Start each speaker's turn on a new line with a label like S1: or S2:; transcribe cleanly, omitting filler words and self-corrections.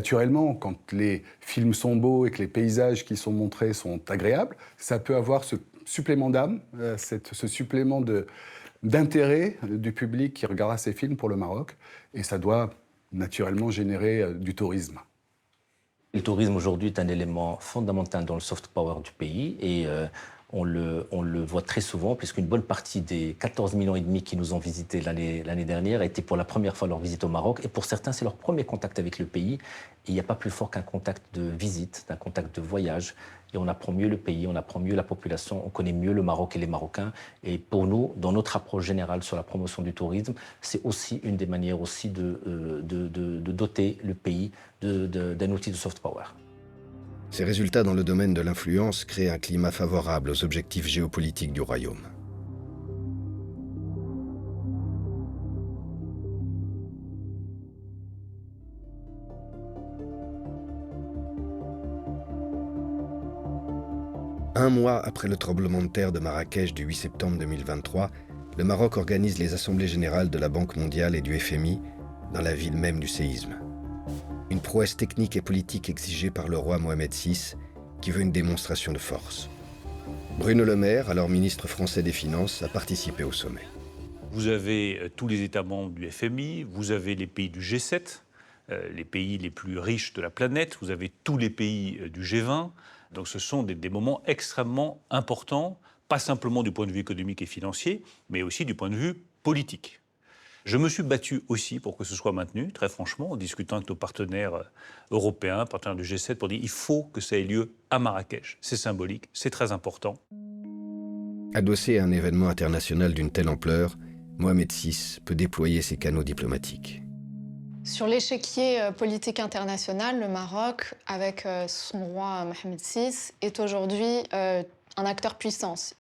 S1: Naturellement, quand les films sont beaux et que les paysages qui sont montrés sont agréables, ça peut avoir ce supplément d'âme, ce supplément d'intérêt du public qui regardera ces films pour le Maroc. Et ça doit naturellement générer du tourisme.
S2: Le tourisme aujourd'hui est un élément fondamental dans le soft power du pays et on le voit très souvent puisqu'une bonne partie des 14,5 millions qui nous ont visités l'année dernière étaient pour la première fois leur visite au Maroc et pour certains c'est leur premier contact avec le pays. Et il n'y a pas plus fort qu'un contact de visite, d'un contact de voyage et on apprend mieux le pays, on apprend mieux la population, on connaît mieux le Maroc et les Marocains. Et pour nous, dans notre approche générale sur la promotion du tourisme, c'est aussi une des manières aussi de doter le pays d'un outil de soft power.
S3: Ces résultats dans le domaine de l'influence créent un climat favorable aux objectifs géopolitiques du royaume. Un mois après le tremblement de terre de Marrakech du 8 septembre 2023, le Maroc organise les assemblées générales de la Banque mondiale et du FMI dans la ville même du séisme. Une prouesse technique et politique exigée par le roi Mohamed VI, qui veut une démonstration de force. Bruno Le Maire, alors ministre français des Finances, a participé au sommet.
S4: Vous avez tous les États membres du FMI, vous avez les pays du G7, les pays les plus riches de la planète, vous avez tous les pays du G20. Donc ce sont des moments extrêmement importants, pas simplement du point de vue économique et financier, mais aussi du point de vue politique. Je me suis battu aussi pour que ce soit maintenu, très franchement, en discutant avec nos partenaires européens, partenaires du G7, pour dire qu'il faut que ça ait lieu à Marrakech. C'est symbolique, c'est très important.
S3: Adossé à un événement international d'une telle ampleur, Mohamed VI peut déployer ses canaux diplomatiques.
S5: Sur l'échiquier politique international, le Maroc, avec son roi Mohamed VI, est aujourd'hui un acteur puissance.